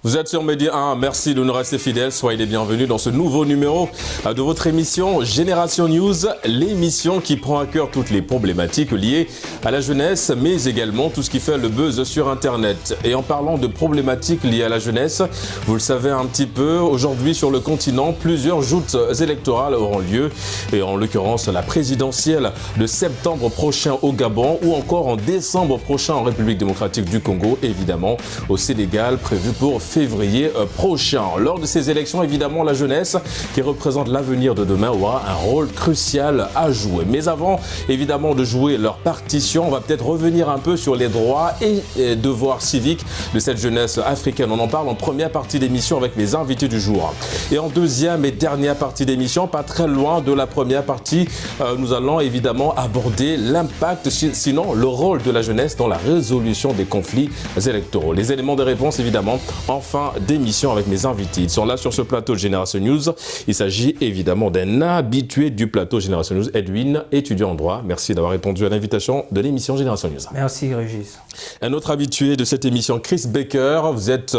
Vous êtes sur Média 1, merci de nous rester fidèles, soyez les bienvenus dans ce nouveau numéro de votre émission Génération News, l'émission qui prend à cœur toutes les problématiques liées à la jeunesse, mais également tout ce qui fait le buzz sur Internet. Et en parlant de problématiques liées à la jeunesse, vous le savez un petit peu, aujourd'hui sur le continent, plusieurs joutes électorales auront lieu, et en l'occurrence la présidentielle de septembre prochain au Gabon, ou encore en décembre prochain en République démocratique du Congo, évidemment au Sénégal, prévu pour février prochain. Lors de ces élections, évidemment, la jeunesse, qui représente l'avenir de demain, aura un rôle crucial à jouer. Mais avant, évidemment, de jouer leur partition, on va peut-être revenir un peu sur les droits et devoirs civiques de cette jeunesse africaine. On en parle en première partie d'émission avec les invités du jour. Et en deuxième et dernière partie d'émission, pas très loin de la première partie, nous allons évidemment aborder l'impact, sinon le rôle de la jeunesse dans la résolution des conflits électoraux. Les éléments de réponse, évidemment, en fin d'émission avec mes invités. Ils sont là sur ce plateau de Génération News. Il s'agit évidemment d'un habitué du plateau Génération News, Edwin, étudiant en droit. Merci d'avoir répondu à l'invitation de l'émission Génération News. Merci Régis. Un autre habitué de cette émission, Chris Baker. Vous êtes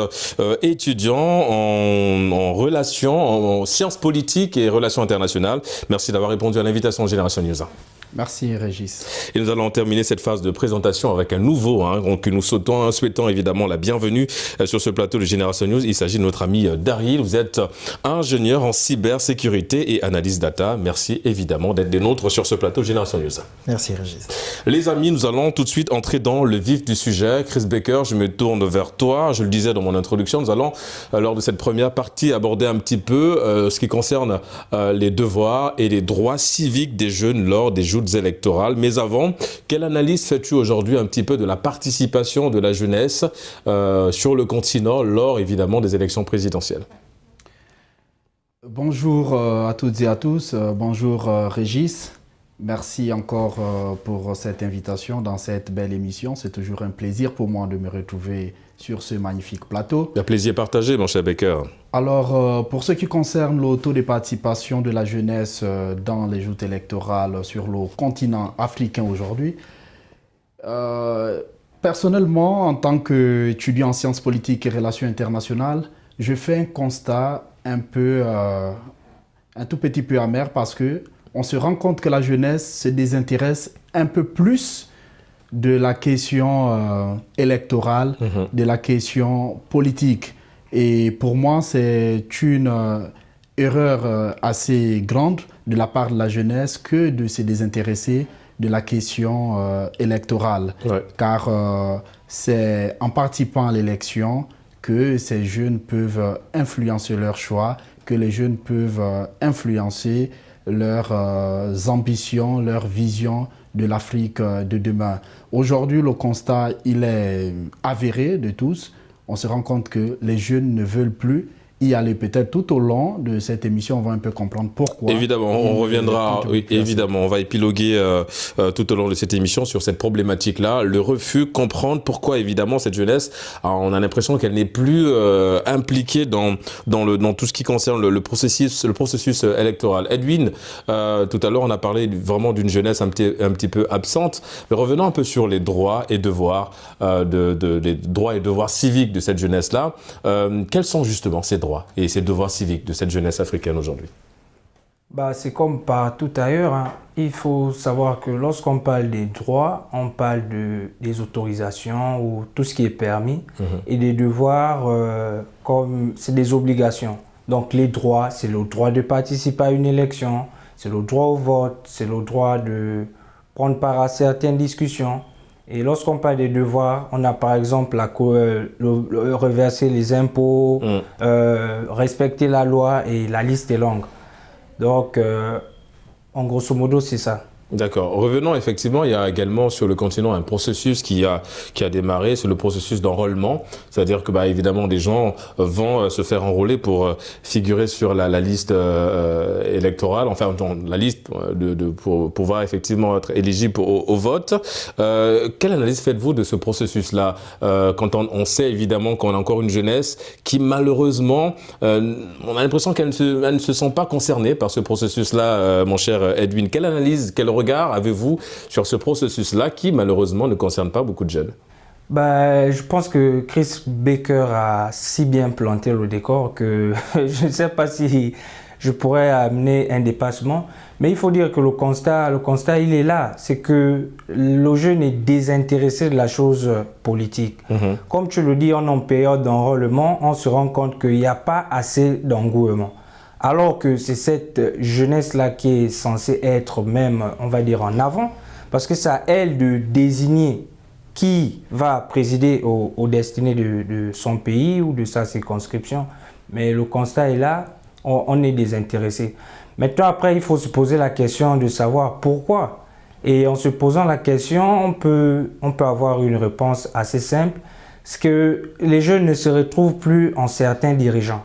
étudiant en relations, en sciences politiques et relations internationales. Merci d'avoir répondu à l'invitation de Génération News. Merci Régis. Et nous allons terminer cette phase de présentation avec un nouveau, que nous souhaitons évidemment la bienvenue sur ce plateau de Génération News. Il s'agit de notre ami Daryl. Vous êtes ingénieur en cybersécurité et analyse data. Merci évidemment d'être des nôtres sur ce plateau de Génération News. Merci Régis. Les amis, nous allons tout de suite entrer dans le vif du sujet. Chris Baker, je me tourne vers toi. Je le disais dans mon introduction, nous allons, lors de cette première partie, aborder un petit peu ce qui concerne les devoirs et les droits civiques des jeunes lors des joutes électorales. Mais avant, quelle analyse fais-tu aujourd'hui un petit peu de la participation de la jeunesse sur le continent lors évidemment des élections présidentielles? Bonjour à toutes et à tous. Bonjour Régis. Merci encore pour cette invitation dans cette belle émission. C'est toujours un plaisir pour moi de me retrouver sur ce magnifique plateau. Un plaisir partagé, mon cher Baker. Alors, pour ce qui concerne le taux de participation de la jeunesse dans les joutes électorales sur le continent africain aujourd'hui, personnellement, en tant qu'étudiant en sciences politiques et relations internationales, je fais un constat un tout petit peu amer parce que on se rend compte que la jeunesse se désintéresse un peu plus de la question électorale, de la question politique. Et pour moi, c'est une erreur assez grande de la part de la jeunesse que de se désintéresser de la question électorale. Ouais. Car c'est en participant à l'élection que ces jeunes peuvent influencer leurs choix, que les jeunes peuvent influencer leurs ambitions, leurs visions de l'Afrique de demain. Aujourd'hui, le constat, il est avéré de tous. On se rend compte que les jeunes ne veulent plus y aller. Peut-être tout au long de cette émission, on va un peu comprendre pourquoi. Évidemment, on reviendra, oui, évidemment, on va épiloguer tout au long de cette émission sur cette problématique-là, le refus, comprendre pourquoi, évidemment, cette jeunesse, on a l'impression qu'elle n'est plus impliquée dans tout ce qui concerne le processus électoral. Edwin, tout à l'heure, on a parlé vraiment d'une jeunesse un petit peu absente, mais revenons un peu sur les droits et devoirs, les droits et devoirs civiques de cette jeunesse-là. Quels sont justement ces droits et ces devoirs civiques de cette jeunesse africaine aujourd'hui? C'est comme partout ailleurs. Il faut savoir que lorsqu'on parle des droits, on parle des autorisations ou tout ce qui est permis. Et des devoirs, comme c'est des obligations. Donc les droits, c'est le droit de participer à une élection, c'est le droit au vote, c'est le droit de prendre part à certaines discussions. Et lorsqu'on parle des devoirs, on a par exemple reverser les impôts, respecter la loi, et la liste est longue. Donc, en grosso modo, c'est ça. D'accord. Revenons effectivement, il y a également sur le continent un processus qui a démarré, c'est le processus d'enrôlement. C'est-à-dire que évidemment des gens vont se faire enrôler pour figurer sur la liste électorale, enfin la liste pour pouvoir effectivement être éligible au vote. Quelle analyse faites-vous de ce processus-là quand on sait évidemment qu'on a encore une jeunesse qui malheureusement, on a l'impression qu'elle ne se sent pas concernée par ce processus-là, mon cher Edwin. Quelle analyse, quel regard avez-vous sur ce processus-là qui malheureusement ne concerne pas beaucoup de jeunes? Je pense que Chris Baker a si bien planté le décor que je ne sais pas si je pourrais amener un dépassement. Mais il faut dire que le constat, il est là. C'est que le jeune est désintéressé de la chose politique. Comme tu le dis, on est en période d'enrôlement, on se rend compte qu'il n'y a pas assez d'engouement. Alors que c'est cette jeunesse-là qui est censée être même, on va dire, en avant. Parce que c'est à elle de désigner qui va présider aux destinées de son pays ou de sa circonscription. Mais le constat est là, on est désintéressé. Maintenant, après, il faut se poser la question de savoir pourquoi. Et en se posant la question, on peut avoir une réponse assez simple. C'est que les jeunes ne se retrouvent plus en certains dirigeants.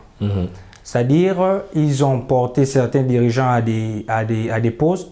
C'est-à-dire, ils ont porté certains dirigeants à des postes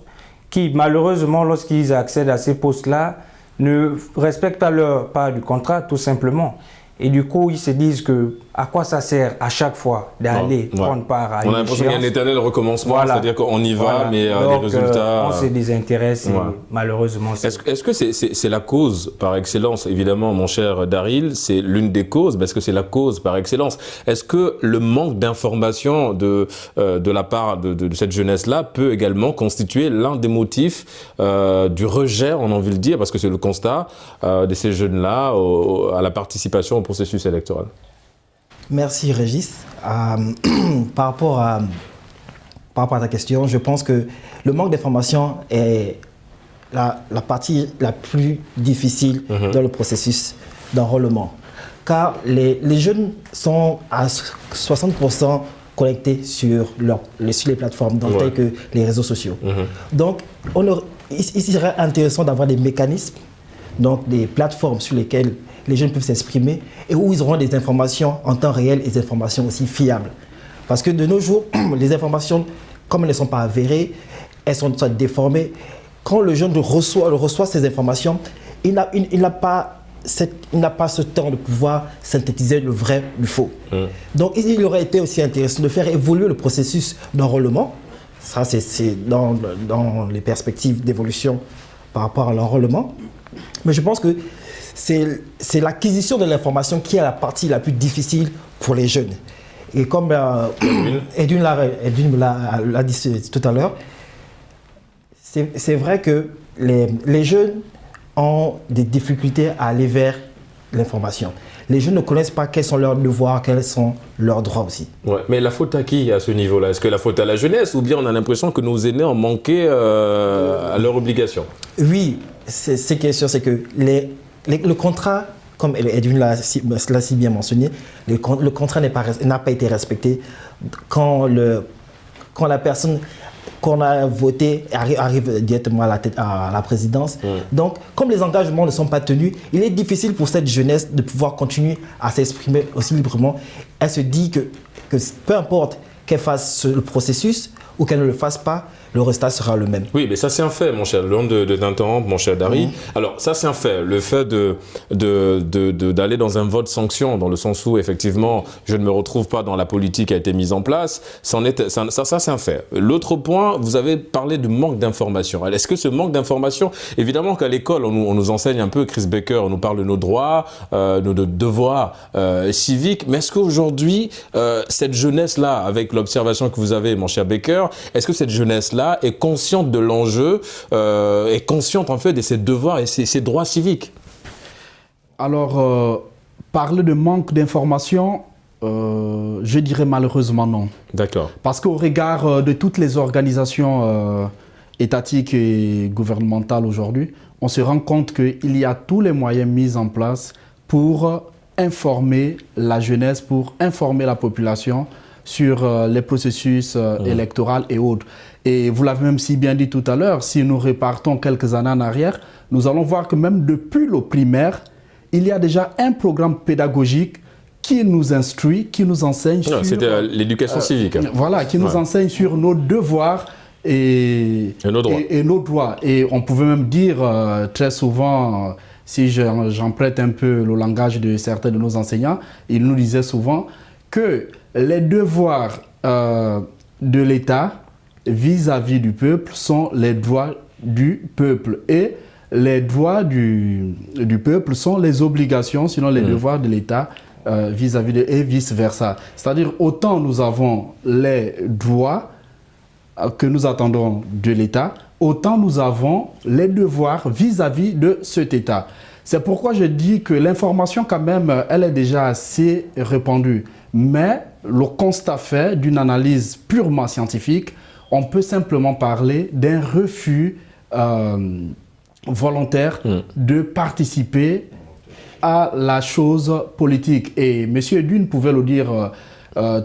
qui, malheureusement, lorsqu'ils accèdent à ces postes-là, ne respectent pas leur part du contrat, tout simplement. Et du coup, ils se disent que à quoi ça sert à chaque fois d'aller prendre part à une échéance. On a l'impression qu'il y a un éternel recommencement, c'est-à-dire qu'on y va, mais donc, les résultats... on se désintéresse et malheureusement... Est-ce que c'est la cause par excellence? Évidemment, mon cher Daryl, c'est l'une des causes, parce que c'est la cause par excellence. Est-ce que le manque d'information de la part de cette jeunesse-là peut également constituer l'un des motifs du rejet, on a envie de le dire, parce que c'est le constat de ces jeunes-là à la participation au processus électoral? Merci Régis. Par rapport à ta question, je pense que le manque d'information est la partie la plus difficile dans le processus d'enrôlement. Car les jeunes sont à 60% connectés sur les plateformes, telles que les réseaux sociaux. Donc, il serait intéressant d'avoir des mécanismes, donc des plateformes sur lesquelles les jeunes peuvent s'exprimer et où ils auront des informations en temps réel et des informations aussi fiables. Parce que de nos jours, les informations, comme elles ne sont pas avérées, elles sont soit déformées. Quand le jeune reçoit ces informations, il n'a pas ce temps de pouvoir synthétiser le vrai du faux. Donc il aurait été aussi intéressant de faire évoluer le processus d'enrôlement. Ça, c'est dans les perspectives d'évolution par rapport à l'enrôlement. Mais je pense que c'est l'acquisition de l'information qui est la partie la plus difficile pour les jeunes. Et comme Edwin l'a dit tout à l'heure, c'est vrai que les jeunes ont des difficultés à aller vers l'information. Les jeunes ne connaissent pas quels sont leurs devoirs, quels sont leurs droits aussi. Ouais, mais la faute à qui à ce niveau-là? Est-ce que la faute à la jeunesse ou bien on a l'impression que nos aînés ont manqué à leurs obligations? Oui, c'est question, c'est que le contrat, comme Edwin l'a si bien mentionné, le contrat n'a pas été respecté quand la personne qu'on a voté arrive directement à la présidence. Donc, comme les engagements ne sont pas tenus, il est difficile pour cette jeunesse de pouvoir continuer à s'exprimer aussi librement. Elle se dit que peu importe qu'elle fasse le processus ou qu'elle ne le fasse pas, le résultat sera le même. Oui, mais ça c'est un fait, mon cher, loin de t'interrompre, mon cher Dari. Alors ça c'est un fait, le fait d'aller dans un vote sanction, dans le sens où effectivement je ne me retrouve pas dans la politique qui a été mise en place, ça c'est un fait. L'autre point, vous avez parlé du manque d'information. Est-ce que ce manque d'information, évidemment qu'à l'école on nous enseigne un peu, Chris Baker, on nous parle de nos droits, nos devoirs civiques, mais est-ce qu'aujourd'hui cette jeunesse-là, avec l'observation que vous avez, mon cher Baker, est-ce que cette jeunesse-là est consciente de l'enjeu, est consciente en fait de ses devoirs et ses droits civiques? Alors, parler de manque d'information, je dirais malheureusement non. D'accord. Parce qu'au regard de toutes les organisations étatiques et gouvernementales aujourd'hui, on se rend compte qu'il y a tous les moyens mis en place pour informer la jeunesse, pour informer la population sur les processus électoraux et autres. Et vous l'avez même si bien dit tout à l'heure, si nous repartons quelques années en arrière, nous allons voir que même depuis le primaire, il y a déjà un programme pédagogique qui nous instruit, qui nous enseigne sur... C'était l'éducation civique. Voilà, qui nous enseigne sur nos devoirs et nos droits. Et on pouvait même dire très souvent, si j'emprunte un peu le langage de certains de nos enseignants, ils nous disaient souvent que les devoirs de l'État vis-à-vis du peuple sont les droits du peuple. Et les droits du peuple sont les obligations, sinon les devoirs de l'État vis-à-vis de et vice-versa. C'est-à-dire, autant nous avons les droits que nous attendons de l'État, autant nous avons les devoirs vis-à-vis de cet État. C'est pourquoi je dis que l'information, quand même, elle est déjà assez répandue. Mais le constat fait d'une analyse purement scientifique, on peut simplement parler d'un refus volontaire de participer à la chose politique. Et M. Edwin pouvait le dire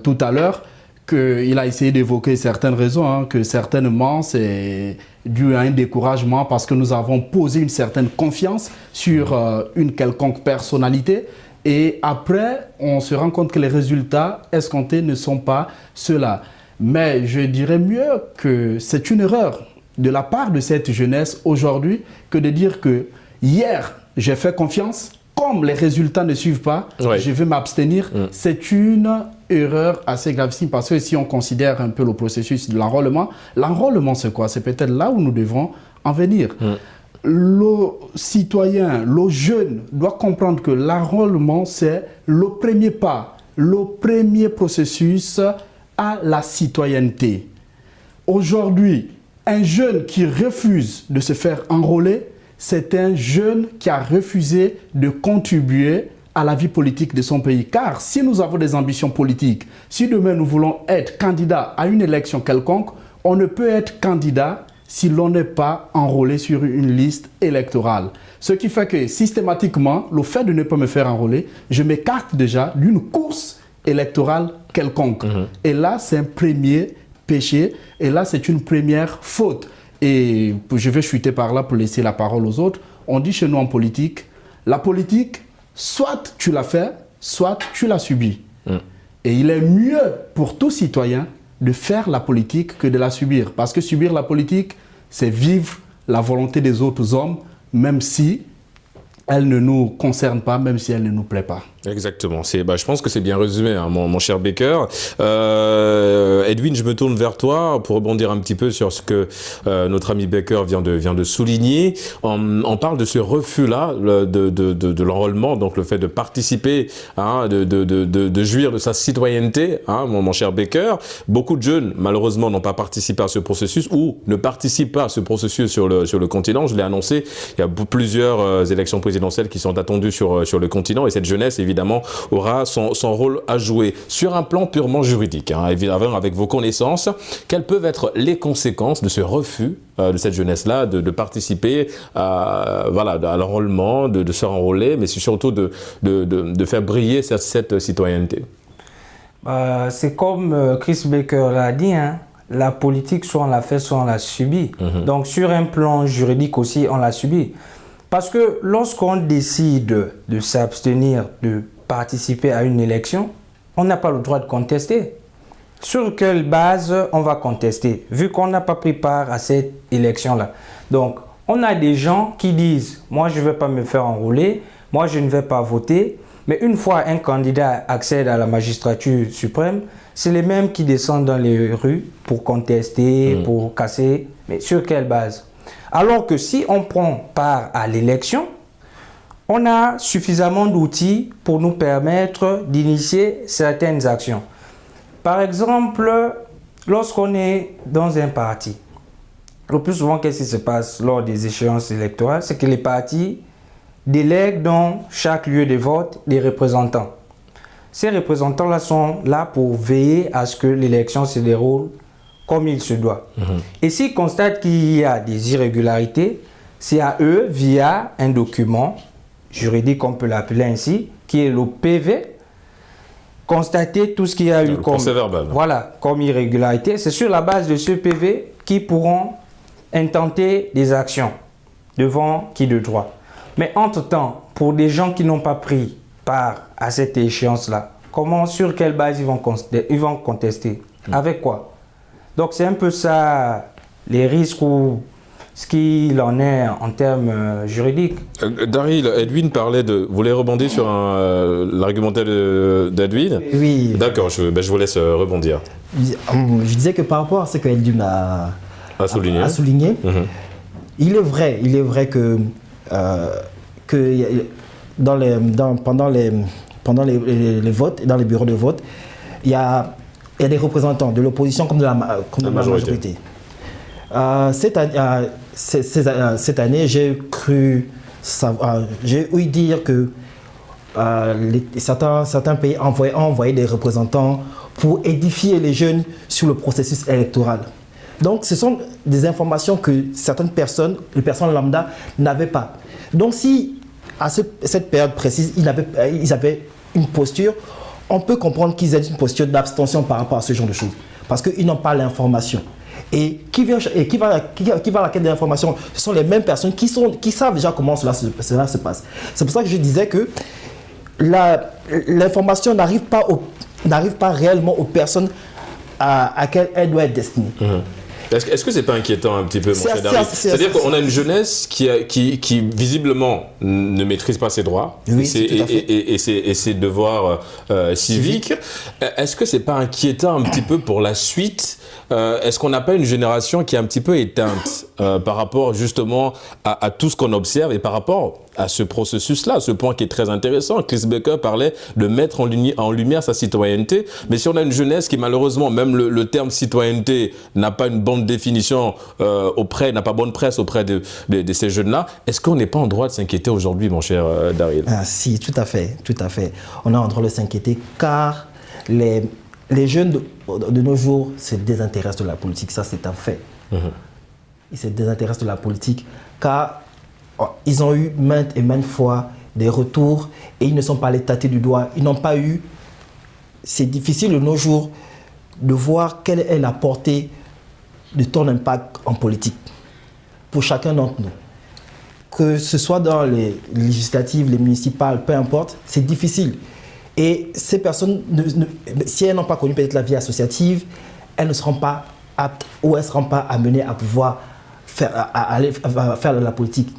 tout à l'heure, qu'il a essayé d'évoquer certaines raisons, que certainement c'est dû à un découragement parce que nous avons posé une certaine confiance sur une quelconque personnalité et après on se rend compte que les résultats escomptés ne sont pas ceux-là. Mais je dirais mieux que c'est une erreur de la part de cette jeunesse aujourd'hui que de dire que hier j'ai fait confiance, comme les résultats ne suivent pas, je vais m'abstenir. C'est une erreur assez gravissime parce que si on considère un peu le processus de l'enrôlement, l'enrôlement c'est quoi? C'est peut-être là où nous devons en venir. Le citoyen, le jeune doit comprendre que l'enrôlement c'est le premier pas, le premier processus à la citoyenneté. Aujourd'hui, un jeune qui refuse de se faire enrôler, c'est un jeune qui a refusé de contribuer à la vie politique de son pays. Car si nous avons des ambitions politiques, si demain nous voulons être candidats à une élection quelconque, on ne peut être candidat si l'on n'est pas enrôlé sur une liste électorale. Ce qui fait que systématiquement, le fait de ne pas me faire enrôler, je m'écarte déjà d'une course électorale quelconque. Et là, c'est un premier péché. Et là, c'est une première faute. Et je vais chuter par là pour laisser la parole aux autres. On dit chez nous en politique, la politique, soit tu l'as fait, soit tu l'as subi. Et il est mieux pour tout citoyen de faire la politique que de la subir. Parce que subir la politique, c'est vivre la volonté des autres hommes, même si elle ne nous concerne pas, même si elle ne nous plaît pas. Exactement. Je pense que c'est bien résumé, hein, mon cher Baker. Edwin, je me tourne vers toi pour rebondir un petit peu sur ce que notre ami Baker vient de souligner. On parle de ce refus-là de l'enrôlement, donc le fait de participer, hein, de jouir de sa citoyenneté, hein, mon cher Baker. Beaucoup de jeunes, malheureusement, n'ont pas participé à ce processus ou ne participent pas à ce processus sur le continent. Je l'ai annoncé, il y a plusieurs élections présidentielles qui sont attendues sur le continent et cette jeunesse, évidemment, aura son rôle à jouer. Sur un plan purement juridique, hein, évidemment, avec vos connaissances, quelles peuvent être les conséquences de ce refus de cette jeunesse-là de participer à l'enrôlement, de se renrôler, mais surtout de faire briller cette citoyenneté? C'est comme Chris Baker l'a dit, hein, la politique, soit on l'a fait, soit on l'a subi. Donc sur un plan juridique aussi, on l'a subi. Parce que lorsqu'on décide de s'abstenir de participer à une élection, on n'a pas le droit de contester. Sur quelle base on va contester, vu qu'on n'a pas pris part à cette élection-là? Donc, on a des gens qui disent « moi, je ne vais pas me faire enrôler, moi, je ne vais pas voter ». Mais une fois un candidat accède à la magistrature suprême, c'est les mêmes qui descendent dans les rues pour contester, pour casser. Mais sur quelle base? Alors que si on prend part à l'élection, on a suffisamment d'outils pour nous permettre d'initier certaines actions. Par exemple, lorsqu'on est dans un parti, le plus souvent, qu'est-ce qui se passe lors des échéances électorales? C'est que les partis délèguent dans chaque lieu de vote des représentants. Ces représentants-là sont là pour veiller à ce que l'élection se déroule comme il se doit. Et s'ils constatent qu'il y a des irrégularités, c'est à eux, via un document juridique, on peut l'appeler ainsi, qui est le PV, constater tout ce qu'il y a eu comme irrégularité. C'est sur la base de ce PV qu'ils pourront intenter des actions devant qui de droit. Mais entre-temps, pour des gens qui n'ont pas pris part à cette échéance-là, sur quelle base ils vont contester? Avec quoi? Donc c'est un peu ça, les risques ou ce qu'il en est en termes juridiques. Daryl, Edwin voulait rebondir sur l'argumentaire d'Edwin? Oui. D'accord, je vous laisse rebondir. Je disais que par rapport à ce que Edwin a souligné, il est vrai que pendant les votes, dans les bureaux de vote, il y a des représentants de l'opposition comme de la majorité. Cette année, j'ai ouï dire que certains pays ont envoyé des représentants pour édifier les jeunes sur le processus électoral. Donc, ce sont des informations que certaines personnes, les personnes lambda, n'avaient pas. Donc, si à cette période précise, ils avaient une posture, on peut comprendre qu'ils aient une posture d'abstention par rapport à ce genre de choses. Parce qu'ils n'ont pas l'information. Et qui va à la quête de l'information, ce sont les mêmes personnes qui savent déjà comment cela se passe. C'est pour ça que je disais que l'information n'arrive pas réellement aux personnes à quelles elle doit être destinée. Est-ce que c'est pas inquiétant un petit peu, mon cher Daryl? C'est-à-dire qu'on a une jeunesse qui visiblement ne maîtrise pas ses droits et ses devoirs civiques. Est-ce que c'est pas inquiétant un petit peu pour la suite? Est-ce qu'on n'a pas une génération qui est un petit peu éteinte par rapport justement à tout ce qu'on observe et par rapport à ce processus-là, ce point qui est très intéressant? Chris Becker parlait de mettre en lumière sa citoyenneté, mais si on a une jeunesse qui malheureusement, même le terme citoyenneté n'a pas une bonne définition n'a pas bonne presse auprès de ces jeunes-là, est-ce qu'on n'est pas en droit de s'inquiéter aujourd'hui, mon cher Daryl? Si, tout à fait. On est en droit de s'inquiéter car les jeunes de nos jours se désintéressent de la politique, ça c'est un fait. Ils se désintéressent de la politique car ils ont eu maintes et maintes fois des retours et ils ne sont pas allés tâter du doigt. Ils n'ont pas eu... C'est difficile de nos jours de voir quelle est la portée de ton impact en politique pour chacun d'entre nous. Que ce soit dans les législatives, les municipales, peu importe, c'est difficile. Et ces personnes, si elles n'ont pas connu peut-être la vie associative, elles ne seront pas aptes ou elles ne seront pas amenées à pouvoir faire de la politique.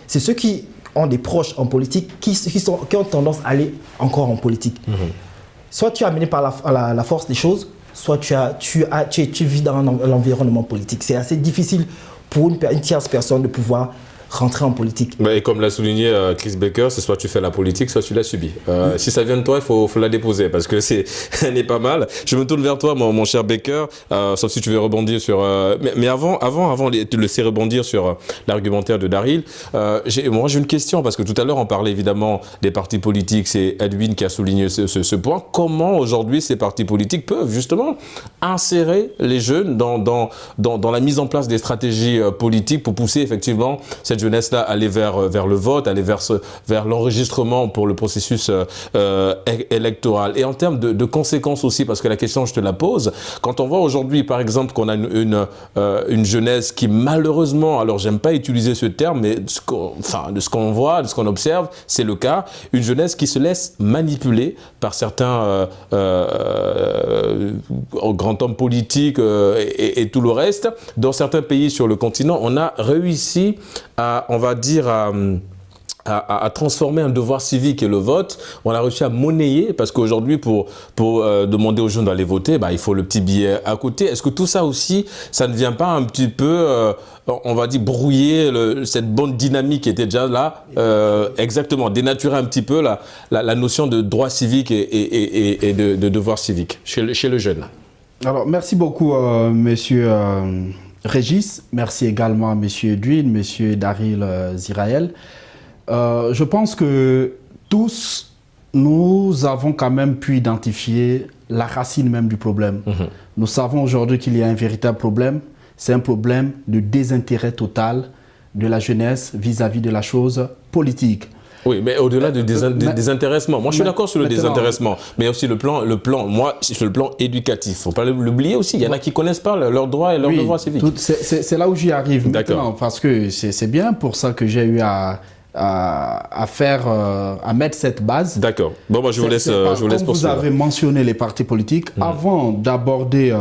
C'est ceux qui ont des proches en politique qui ont tendance à aller encore en politique. Soit tu es amené par la force des choses, soit tu vis dans l'environnement politique. C'est assez difficile pour une tierce personne de pouvoir rentrer en politique. Et comme l'a souligné Chris Becker, c'est soit tu fais la politique, soit tu la subis. Si ça vient de toi, il faut la déposer parce que elle n'est pas mal. Je me tourne vers toi, mon cher Becker, sauf si tu veux rebondir sur... Mais avant de laisser rebondir sur l'argumentaire de Daryl, moi j'ai une question parce que tout à l'heure on parlait évidemment des partis politiques, c'est Edwin qui a souligné ce point. Comment aujourd'hui ces partis politiques peuvent justement insérer les jeunes dans la mise en place des stratégies politiques pour pousser effectivement cette jeunesse-là aller vers le vote, aller vers l'enregistrement pour le processus électoral. Et en termes de conséquences aussi, parce que la question, je te la pose, quand on voit aujourd'hui, par exemple, qu'on a une jeunesse qui malheureusement, alors j'aime pas utiliser ce terme, mais de ce qu'on voit, de ce qu'on observe, c'est le cas, une jeunesse qui se laisse manipuler par certains grands hommes politiques et tout le reste. Dans certains pays sur le continent, on a réussi à transformer un devoir civique et le vote, on a réussi à monnayer parce qu'aujourd'hui pour demander aux jeunes d'aller voter, il faut le petit billet à côté. Est-ce que tout ça aussi, ça ne vient pas un petit peu, on va dire, brouiller cette bonne dynamique qui était déjà là, exactement, dénaturer un petit peu la notion de droit civique et de devoir civique chez le jeune? Alors, merci beaucoup, monsieur Régis. Merci également à monsieur Edwin, monsieur Daryl Ziraël. Je pense que tous, nous avons quand même pu identifier la racine même du problème. Nous savons aujourd'hui qu'il y a un véritable problème. C'est un problème de désintérêt total de la jeunesse vis-à-vis de la chose politique. Oui, mais au-delà du désintéressement, moi je suis d'accord sur le désintéressement, mais aussi le plan, moi, sur le plan éducatif. Il ne faut pas l'oublier aussi, il y en a qui ne connaissent pas leurs droits et leurs devoirs civiques. C'est là où j'y arrive maintenant, parce que c'est bien pour ça que j'ai eu à mettre cette base. D'accord. Bon, moi je vous laisse poursuivre. Vous avez mentionné les partis politiques. Avant d'aborder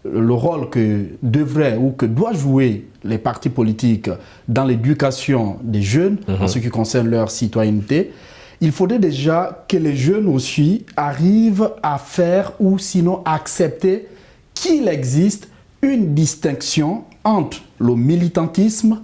le rôle que devrait ou que doit jouer les partis politiques dans l'éducation des jeunes en ce qui concerne leur citoyenneté, il faudrait déjà que les jeunes aussi arrivent à faire ou sinon accepter qu'il existe une distinction entre le militantisme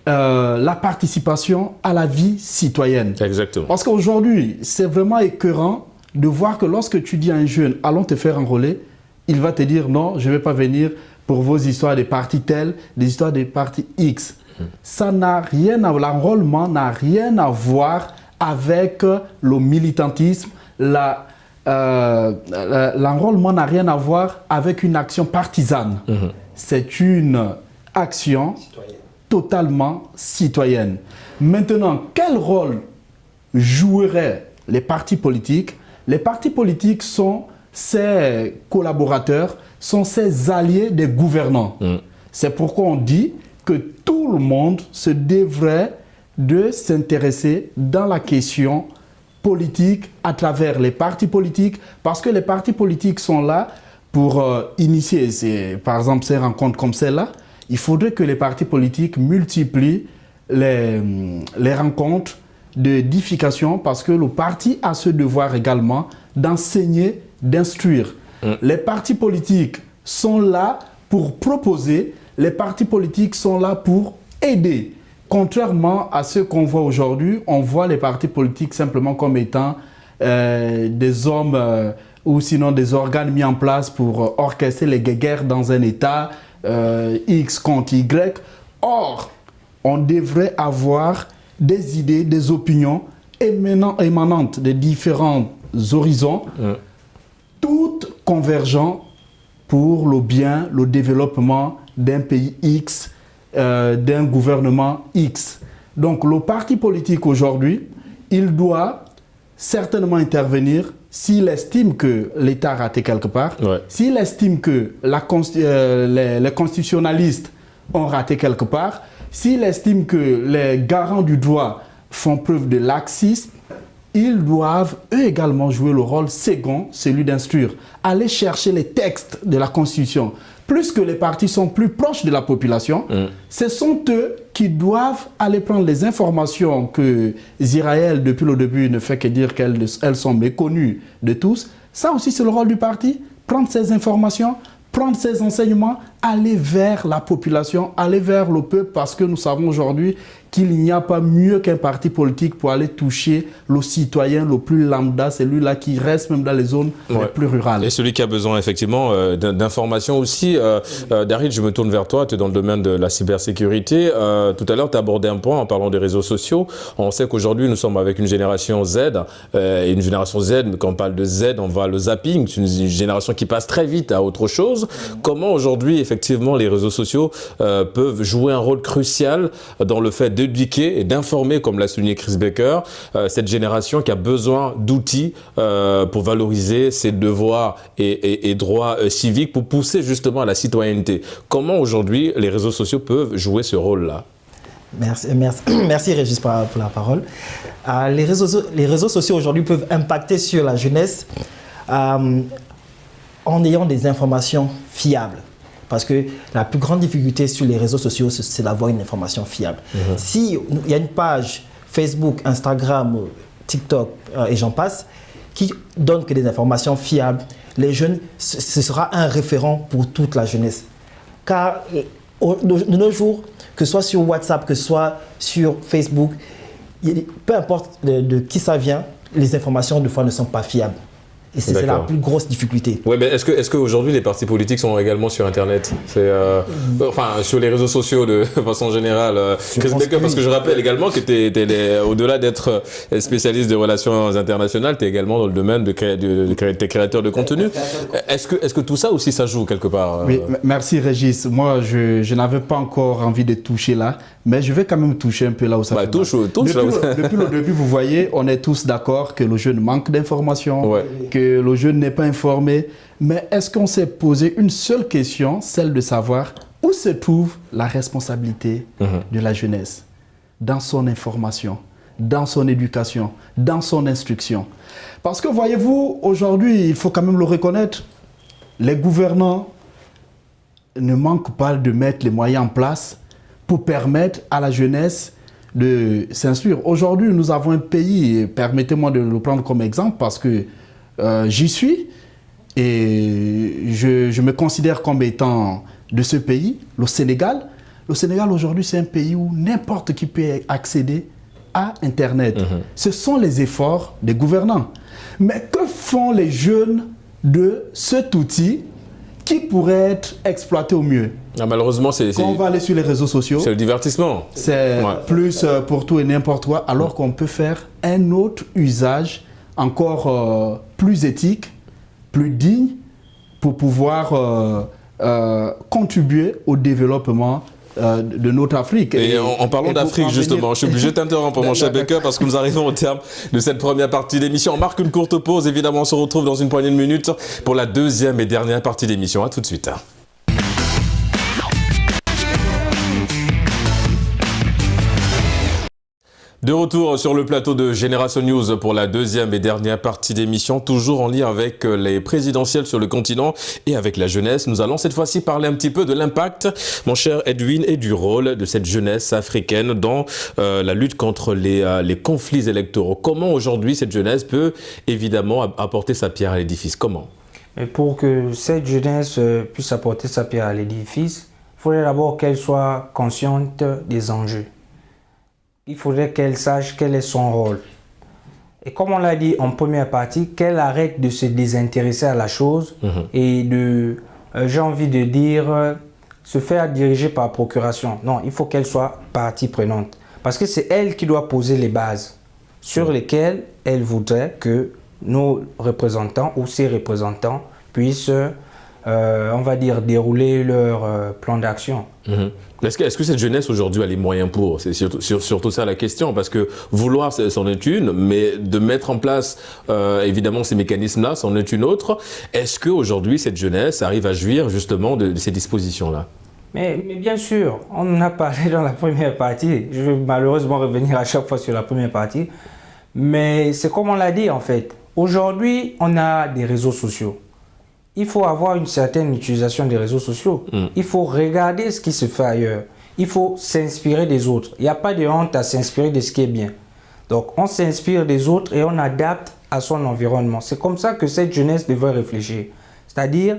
la participation à la vie citoyenne. Exactement. Parce qu'aujourd'hui, c'est vraiment écœurant de voir que lorsque tu dis à un jeune « allons te faire enrôler », il va te dire « non, je ne vais pas venir pour vos histoires des partis tels, des histoires des partis X ». Ça n'a rien à voir, l'enrôlement n'a rien à voir avec le militantisme, l'enrôlement n'a rien à voir avec une action partisane. C'est une action totalement citoyenne. Maintenant, quel rôle joueraient les partis politiques? Les partis politiques sont ses collaborateurs, sont ses alliés des gouvernants. C'est pourquoi on dit que tout le monde se devrait de s'intéresser dans la question politique à travers les partis politiques, parce que les partis politiques sont là pour initier, par exemple, ces rencontres comme celle-là. Il faudrait que les partis politiques multiplient les rencontres d'édification, parce que le parti a ce devoir également d'enseigner, d'instruire. Les partis politiques sont là pour proposer, les partis politiques sont là pour aider. Contrairement à ce qu'on voit aujourd'hui, on voit les partis politiques simplement comme étant des hommes ou sinon des organes mis en place pour orchestrer les guerres dans un État, X contre Y. Or, on devrait avoir des idées, des opinions émanantes de différents horizons, toutes convergeant pour le bien, le développement d'un pays X, d'un gouvernement X. Donc le parti politique aujourd'hui, il doit certainement intervenir s'il estime que l'État a raté quelque part, s'il estime que les constitutionnalistes ont raté quelque part, s'il estime que les garants du droit font preuve de laxisme, ils doivent eux également jouer le rôle second, celui d'instruire, aller chercher les textes de la Constitution. Plus que les partis sont plus proches de la population, ce sont eux qui doivent aller prendre les informations que Israël, depuis le début, ne fait que dire qu'elles sont méconnues de tous. Ça aussi, c'est le rôle du parti, prendre ces informations, prendre ces enseignements, aller vers la population, aller vers le peuple, parce que nous savons aujourd'hui qu'il n'y a pas mieux qu'un parti politique pour aller toucher le citoyen le plus lambda, celui-là qui reste même dans les zones les plus rurales. Et celui qui a besoin effectivement d'informations aussi. Daryl, je me tourne vers toi, tu es dans le domaine de la cybersécurité. Tout à l'heure, tu as abordé un point en parlant des réseaux sociaux. On sait qu'aujourd'hui, nous sommes avec une génération Z. Et une génération Z, quand on parle de Z, on va le zapping. C'est une génération qui passe très vite à autre chose. Comment aujourd'hui, effectivement, les réseaux sociaux peuvent jouer un rôle crucial dans le fait d'éduquer et d'informer, comme l'a souligné Chris Baker, cette génération qui a besoin d'outils pour valoriser ses devoirs et droits civiques, pour pousser justement à la citoyenneté. Comment aujourd'hui les réseaux sociaux peuvent jouer ce rôle-là? Merci Régis pour la parole. Les réseaux sociaux aujourd'hui peuvent impacter sur la jeunesse en ayant des informations fiables. Parce que la plus grande difficulté sur les réseaux sociaux, c'est d'avoir une information fiable. S'il y a une page Facebook, Instagram, TikTok et j'en passe, qui donne que des informations fiables, les jeunes, ce sera un référent pour toute la jeunesse. Car de nos jours, que ce soit sur WhatsApp, que ce soit sur Facebook, peu importe de qui ça vient, les informations de fois ne sont pas fiables. Et c'est la plus grosse difficulté. Oui, mais est-ce qu'aujourd'hui les partis politiques sont également sur Internet? Enfin, sur les réseaux sociaux de façon générale. Chris Baker, parce que je rappelle également que au-delà d'être spécialiste de relations internationales, tu es également dans le domaine de créateur de contenu. Est-ce que tout ça aussi, ça joue quelque part? Oui, merci Régis. Moi, je n'avais pas encore envie de toucher là, mais je vais quand même toucher un peu là où ça fait touche depuis le début, vous voyez, on est tous d'accord que le jeune manque d'informations, que le jeune n'est pas informé, mais est-ce qu'on s'est posé une seule question, celle de savoir où se trouve la responsabilité de la jeunesse dans son information, dans son éducation, dans son instruction? Parce que voyez-vous, aujourd'hui, il faut quand même le reconnaître, les gouvernants ne manquent pas de mettre les moyens en place pour permettre à la jeunesse de s'instruire. Aujourd'hui, nous avons un pays, permettez-moi de le prendre comme exemple parce que j'y suis et je me considère comme étant de ce pays, le Sénégal. Le Sénégal aujourd'hui, c'est un pays où n'importe qui peut accéder à Internet. Ce sont les efforts des gouvernants. Mais que font les jeunes de cet outil qui pourrait être exploité au mieux? Malheureusement, quand on va aller sur les réseaux sociaux, c'est le divertissement. C'est plus pour tout et n'importe quoi, alors qu'on peut faire un autre usage encore plus éthique, plus digne, pour pouvoir contribuer au développement de notre Afrique. Et en parlant d'Afrique, justement, je suis obligé de t'interrompre, mon cher Becker, parce que nous arrivons au terme de cette première partie d'émission. On marque une courte pause, évidemment, on se retrouve dans une poignée de minutes pour la deuxième et dernière partie d'émission. À tout de suite. De retour sur le plateau de Génération News pour la deuxième et dernière partie d'émission, toujours en lien avec les présidentielles sur le continent et avec la jeunesse. Nous allons cette fois-ci parler un petit peu de l'impact, mon cher Edwin, et du rôle de cette jeunesse africaine dans la lutte contre les conflits électoraux. Comment aujourd'hui cette jeunesse peut évidemment apporter sa pierre à l'édifice? Comment? Mais pour que cette jeunesse puisse apporter sa pierre à l'édifice, il faudrait d'abord qu'elle soit consciente des enjeux. Il faudrait qu'elle sache quel est son rôle. Et comme on l'a dit en première partie, qu'elle arrête de se désintéresser à la chose et de, j'ai envie de dire, se faire diriger par procuration. Non, il faut qu'elle soit partie prenante. Parce que c'est elle qui doit poser les bases sur lesquelles elle voudrait que nos représentants ou ses représentants puissent, on va dire, dérouler leur plan d'action. Est-ce que cette jeunesse aujourd'hui a les moyens pour? C'est surtout ça la question, parce que vouloir c'en est une, mais de mettre en place évidemment ces mécanismes-là c'en est une autre. Est-ce qu'aujourd'hui cette jeunesse arrive à jouir justement de ces dispositions-là? Mais bien sûr, on en a parlé dans la première partie. Je vais malheureusement revenir à chaque fois sur la première partie. Mais c'est comme on l'a dit en fait. Aujourd'hui, on a des réseaux sociaux. Il faut avoir une certaine utilisation des réseaux sociaux. Il faut regarder ce qui se fait ailleurs. Il faut s'inspirer des autres. Il n'y a pas de honte à s'inspirer de ce qui est bien. Donc, on s'inspire des autres et on adapte à son environnement. C'est comme ça que cette jeunesse devrait réfléchir. C'est-à-dire,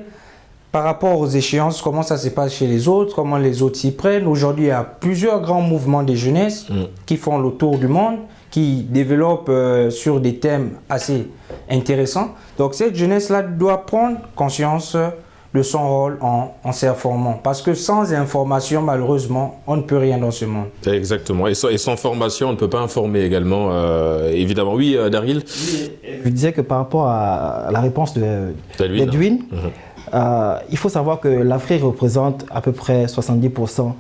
par rapport aux échéances, comment ça se passe chez les autres, comment les autres s'y prennent. Aujourd'hui, il y a plusieurs grands mouvements de jeunesse qui font le tour du monde, qui développent sur des thèmes assez intéressants. Donc cette jeunesse-là doit prendre conscience de son rôle en s'informant. Parce que sans information, malheureusement, on ne peut rien dans ce monde. Exactement. Et sans formation, on ne peut pas informer également, évidemment. Oui, Daryl? Je disais que par rapport à la réponse d'Edwin, il faut savoir que l'Afrique représente à peu près 70%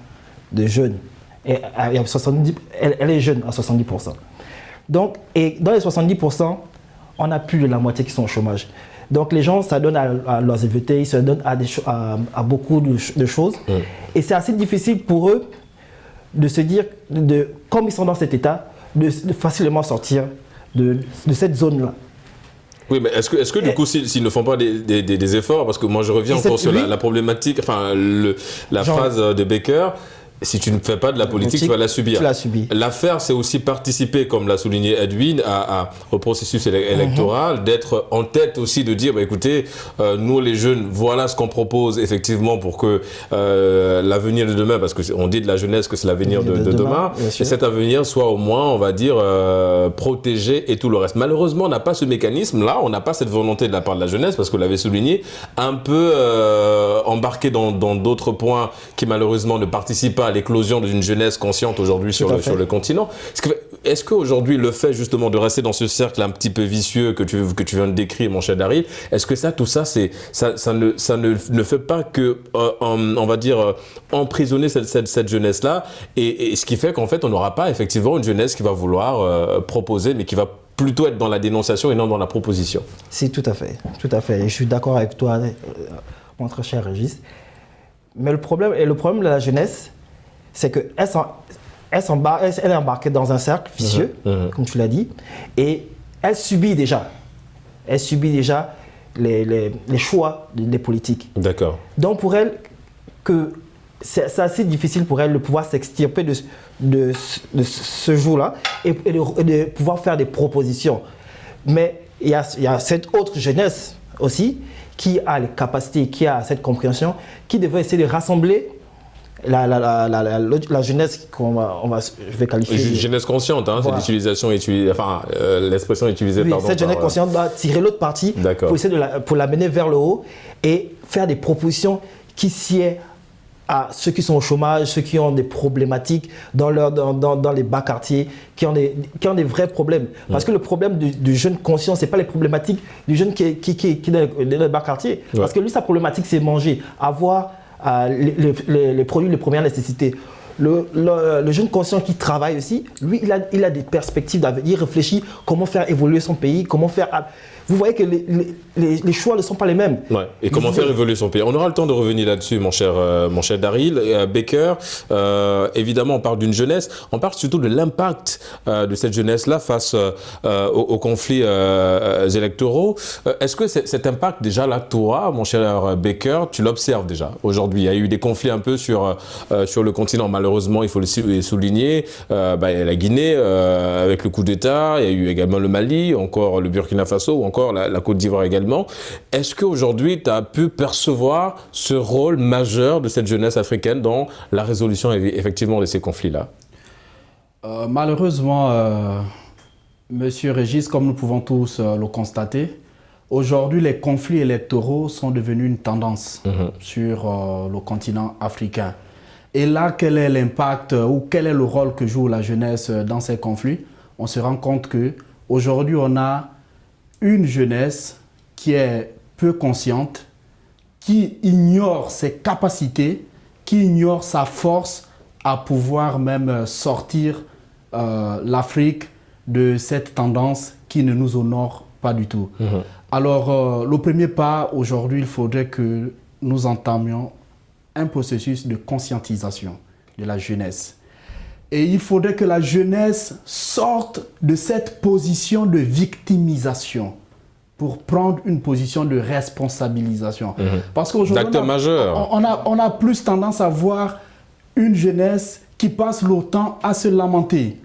de jeunes. Et elle est jeune à 70%. Donc, et dans les 70%, on a plus de la moitié qui sont au chômage. Donc les gens s'adonnent à leurs activités, ils se donnent à beaucoup de choses. Et c'est assez difficile pour eux de se dire, comme ils sont dans cet état, de facilement sortir de cette zone-là. Oui, mais est-ce que du coup, s'ils ne font pas des efforts, parce que moi je reviens encore sur la problématique, enfin la phrase de Becker, si tu ne fais pas de la politique, tu vas la subir. Tu la subis. L'affaire, c'est aussi participer, comme l'a souligné Edwin, au processus électoral, d'être en tête aussi, de dire, bah, écoutez, nous les jeunes, voilà ce qu'on propose effectivement pour que l'avenir de demain, parce qu'on dit de la jeunesse que c'est l'avenir de demain, et cet avenir soit au moins, on va dire, protégé et tout le reste. Malheureusement, on n'a pas ce mécanisme-là, on n'a pas cette volonté de la part de la jeunesse, parce que vous l'avez souligné, un peu embarqué dans d'autres points qui malheureusement ne participent pas à l'éclosion d'une jeunesse consciente aujourd'hui sur le continent. Est-ce qu'aujourd'hui, le fait justement de rester dans ce cercle un petit peu vicieux que tu viens de décrire, mon cher Daryl, est-ce que tout ça, ça ne fait pas que, on va dire, emprisonner cette jeunesse-là, et ce qui fait qu'en fait, on n'aura pas effectivement une jeunesse qui va vouloir proposer, mais qui va plutôt être dans la dénonciation et non dans la proposition? Si, tout à fait. Et je suis d'accord avec toi, mon très cher Régis. Mais le problème de la jeunesse, c'est qu'elle est embarquée dans un cercle vicieux, comme tu l'as dit, et elle subit déjà les choix des politiques. D'accord. Donc pour elle, c'est assez difficile pour elle de pouvoir s'extirper de ce jour-là et de pouvoir faire des propositions. Mais il y a cette autre jeunesse aussi qui a les capacités, qui a cette compréhension, qui devrait essayer de rassembler la jeunesse je vais qualifier. Jeunesse consciente, hein, Voilà. c'est l'utilisation, l'expression utilisée. Oui, pardon, cette jeunesse consciente doit tirer l'autre partie pour essayer pour l'amener vers le haut et faire des propositions qui sied à ceux qui sont au chômage, ceux qui ont des problématiques dans les bas quartiers, qui ont des vrais problèmes. Parce que le problème du jeune conscient, ce n'est pas les problématiques du jeune qui est dans les bas quartiers. Ouais. Parce que lui, sa problématique, c'est manger, avoir les produits de première nécessité. Le jeune conscient qui travaille aussi, lui, il a des perspectives d'avenir, il réfléchit comment faire évoluer son pays, comment faire... Vous voyez que les choix ne sont pas les mêmes. Ouais. Et comment faire évoluer son pays. On aura le temps de revenir là-dessus, mon cher Daryl. Baker, évidemment, on parle d'une jeunesse. On parle surtout de l'impact de cette jeunesse-là face aux conflits électoraux. Est-ce que cet impact, déjà, là, toi, mon cher Baker, tu l'observes déjà aujourd'hui? Il y a eu des conflits un peu sur le continent. Malheureusement, il faut le souligner. Il y a la Guinée avec le coup d'État. Il y a eu également le Mali, encore le Burkina Faso, ou encore la Côte d'Ivoire également. Est-ce qu'aujourd'hui, tu as pu percevoir ce rôle majeur de cette jeunesse africaine dans la résolution effectivement de ces conflits-là? Malheureusement, Monsieur Régis, comme nous pouvons tous le constater, aujourd'hui, les conflits électoraux sont devenus une tendance sur le continent africain. Et là, quel est l'impact ou quel est le rôle que joue la jeunesse dans ces conflits? On se rend compte qu'aujourd'hui, on a une jeunesse qui est peu consciente, qui ignore ses capacités, qui ignore sa force à pouvoir même sortir l'Afrique de cette tendance qui ne nous honore pas du tout. Alors, le premier pas, aujourd'hui, il faudrait que nous entamions un processus de conscientisation de la jeunesse. Et il faudrait que la jeunesse sorte de cette position de victimisation pour prendre une position de responsabilisation. Parce qu'aujourd'hui, on a plus tendance à voir une jeunesse qui passe le temps à se lamenter.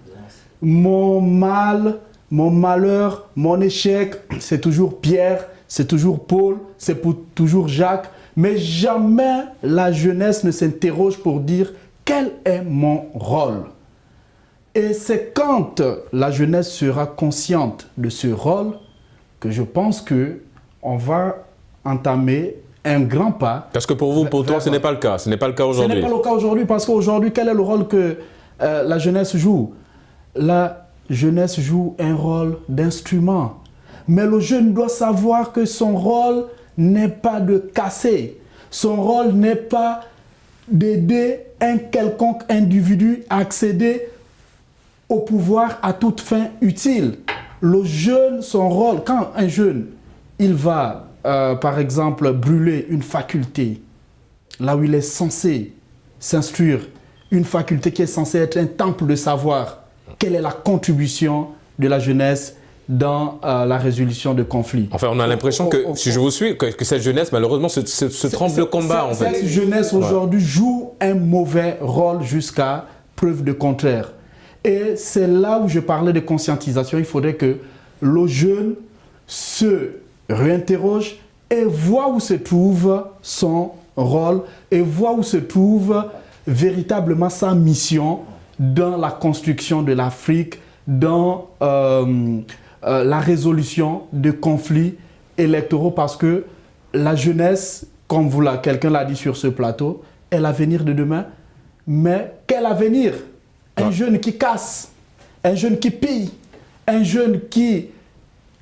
Mon mal, mon malheur, mon échec, c'est toujours Pierre, c'est toujours Paul, c'est toujours Jacques. Mais jamais la jeunesse ne s'interroge pour dire quel est mon rôle. Et c'est quand la jeunesse sera consciente de ce rôle que je pense qu'on va entamer un grand pas. Parce que pour vous, pour toi, ce n'est pas le cas. Ce n'est pas le cas aujourd'hui. Ce n'est pas le cas aujourd'hui parce qu'aujourd'hui, quel est le rôle que la jeunesse joue? La jeunesse joue un rôle d'instrument. Mais le jeune doit savoir que son rôle n'est pas de casser. Son rôle n'est pas d'aider un quelconque individu à accéder au pouvoir à toute fin utile. Le jeune, son rôle, quand un jeune, il va, par exemple, brûler une faculté, là où il est censé s'instruire, une faculté qui est censée être un temple de savoir, quelle est la contribution de la jeunesse dans la résolution de conflits. Enfin, on a l'impression que, si je vous suis, que cette jeunesse, malheureusement, se trompe de combat, en fait. Cette jeunesse, aujourd'hui, joue un mauvais rôle jusqu'à preuve de contraire. Et c'est là où je parlais de conscientisation. Il faudrait que le jeune se réinterroge et voit où se trouve son rôle et voit où se trouve véritablement sa mission dans la construction de l'Afrique, dans la résolution de conflits électoraux, parce que la jeunesse, comme quelqu'un l'a dit sur ce plateau, est l'avenir de demain. Mais quel avenir? Un jeune qui casse, un jeune qui pille, un jeune qui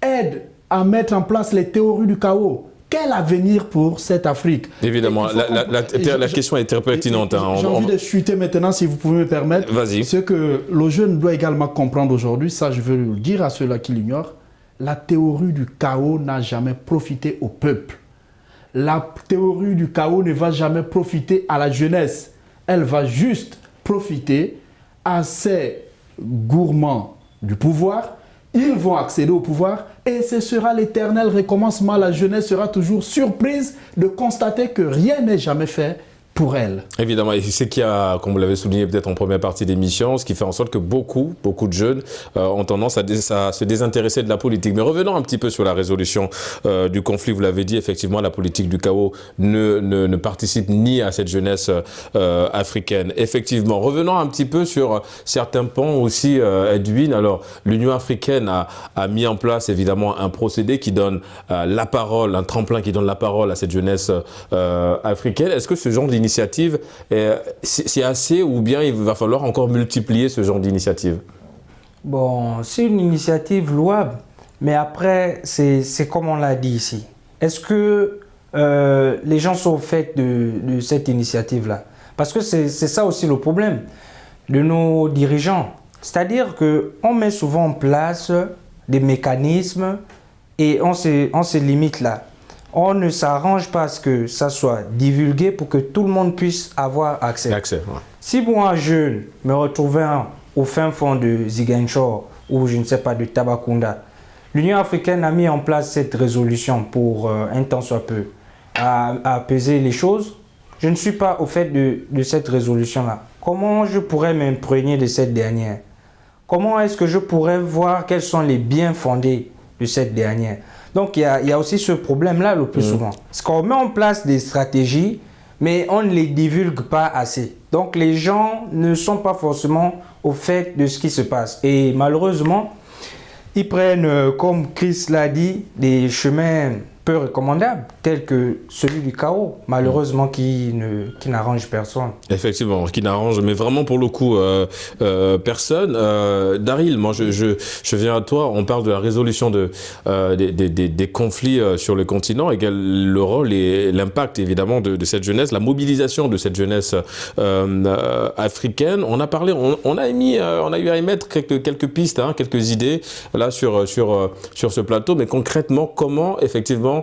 aide à mettre en place les théories du chaos. Quel avenir pour cette Afrique? Évidemment, la question est très pertinente. J'ai envie de chuter maintenant, si vous pouvez me permettre. Vas-y. Ce que le jeune doit également comprendre aujourd'hui, ça je veux le dire à ceux-là qui l'ignorent, la théorie du chaos n'a jamais profité au peuple. La théorie du chaos ne va jamais profiter à la jeunesse. Elle va juste profiter à ces gourmands du pouvoir. Ils vont accéder au pouvoir et ce sera l'éternel recommencement. La jeunesse sera toujours surprise de constater que rien n'est jamais fait pour elle. Évidemment, et c'est qui a, comme vous l'avez souligné peut-être en première partie d'émission, ce qui fait en sorte que beaucoup de jeunes ont tendance à se désintéresser de la politique. Mais revenons un petit peu sur la résolution du conflit. Vous l'avez dit, effectivement, la politique du chaos ne participe ni à cette jeunesse africaine. Effectivement, revenons un petit peu sur certains pans aussi, Edwin. Alors, l'Union africaine a mis en place évidemment un procédé qui donne la parole, un tremplin qui donne la parole à cette jeunesse africaine. Est-ce que ce genre d'initiative, c'est assez ou bien il va falloir encore multiplier ce genre d'initiative? Bon, c'est une initiative louable, mais après, c'est comme on l'a dit ici. Est-ce que les gens sont au fait de cette initiative-là? Parce que c'est ça aussi le problème de nos dirigeants. C'est-à-dire qu'on met souvent en place des mécanismes et on se limite là. On ne s'arrange pas à ce que ça soit divulgué pour que tout le monde puisse avoir accès. Ouais. Si moi, jeune, me retrouvais au fin fond de Ziguinchor ou je ne sais pas, de Tambacounda, l'Union africaine a mis en place cette résolution pour un temps soit peu à apaiser les choses. Je ne suis pas au fait de cette résolution-là. Comment je pourrais m'imprégner de cette dernière? Comment est-ce que je pourrais voir quels sont les biens fondés de cette dernière? Donc, il y a aussi ce problème-là le plus souvent. Parce qu'on met en place des stratégies, mais on ne les divulgue pas assez. Donc, les gens ne sont pas forcément au fait de ce qui se passe. Et malheureusement, ils prennent, comme Chris l'a dit, des chemins peu recommandables, tels que celui du chaos, malheureusement, qui n'arrange personne. Effectivement, qui n'arrange, mais vraiment pour le coup, personne. Daryl, moi, je viens à toi. On parle de la résolution des conflits sur le continent, et le rôle et l'impact, évidemment, de cette jeunesse, la mobilisation de cette jeunesse africaine. On a parlé, on a eu à émettre quelques pistes, quelques idées là sur ce plateau, mais concrètement, comment, effectivement,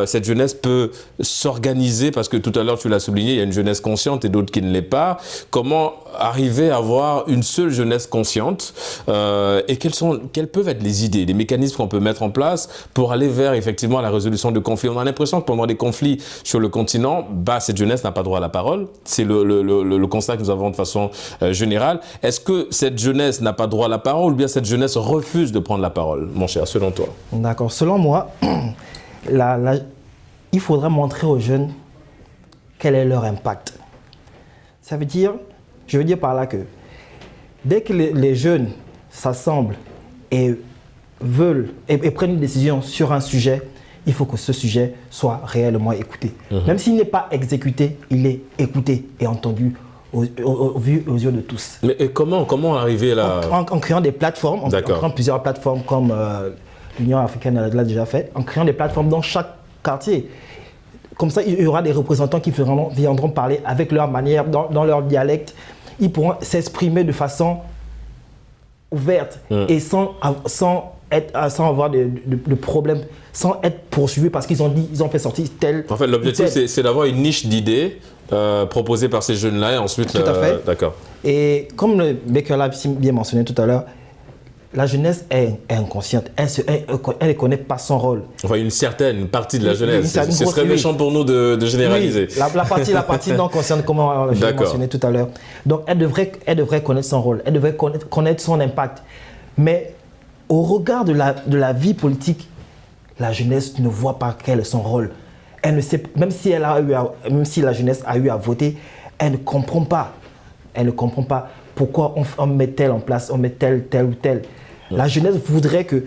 cette jeunesse peut s'organiser, parce que tout à l'heure tu l'as souligné, il y a une jeunesse consciente et d'autres qui ne l'est pas. Comment arriver à avoir une seule jeunesse consciente et quelles peuvent être les idées, les mécanismes qu'on peut mettre en place pour aller vers effectivement la résolution de conflits? On a l'impression que pendant des conflits sur le continent, cette jeunesse n'a pas droit à la parole. C'est le constat que nous avons de façon générale. Est-ce que cette jeunesse n'a pas droit à la parole ou bien cette jeunesse refuse de prendre la parole, mon cher, selon toi? D'accord. Selon moi, il faudra montrer aux jeunes quel est leur impact. Ça veut dire, je veux dire par là que dès que les jeunes s'assemblent et veulent et prennent une décision sur un sujet, il faut que ce sujet soit réellement écouté. Même s'il n'est pas exécuté, il est écouté et entendu aux yeux de tous. Mais et comment arriver là? En créant des plateformes, en créant plusieurs plateformes comme l'Union africaine l'a déjà fait, en créant des plateformes dans chaque quartier. Comme ça, il y aura des représentants qui viendront parler avec leur manière, dans leur dialecte. Ils pourront s'exprimer de façon ouverte et sans avoir de problème, sans être poursuivis parce qu'ils ont fait sortir tel. En fait, l'objectif, c'est d'avoir une niche d'idées proposée par ces jeunes-là et ensuite. Tout à fait. D'accord. Et comme le Baker l'a bien mentionné tout à l'heure, la jeunesse est inconsciente, elle ne connaît pas son rôle. Enfin, une certaine partie de la jeunesse. Ce serait méchant pour nous de généraliser. Oui, la partie non consciente, comme je l'ai mentionné tout à l'heure. Donc, elle devrait connaître son rôle, elle devrait connaître son impact. Mais au regard de la vie politique, la jeunesse ne voit pas quel est son rôle. Elle ne sait, même si la jeunesse a eu à voter, elle ne comprend pas. Elle ne comprend pas pourquoi on met tel en place, on met tel ou tel. La jeunesse voudrait que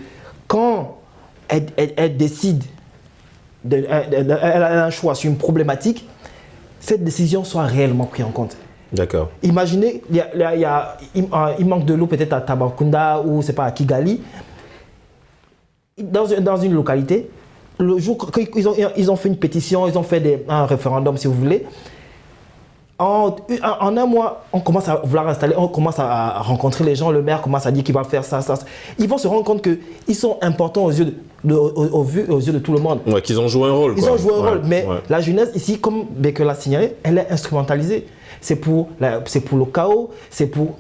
quand elle décide, elle a un choix sur une problématique, cette décision soit réellement prise en compte. D'accord. Imaginez, il manque de l'eau peut-être à Tambacounda ou c'est pas à Kigali. Dans une localité, le jour qu'ils ont fait une pétition, ils ont fait un référendum si vous voulez. En un mois, on commence à vouloir installer, on commence à rencontrer les gens, le maire commence à dire qu'il va faire ça. Ils vont se rendre compte qu'ils sont importants aux yeux de tout le monde. Ouais, qu'ils ont joué un rôle. Ils ont joué un rôle, mais la jeunesse ici, comme Baker l'a signalé, elle est instrumentalisée. C'est pour le chaos,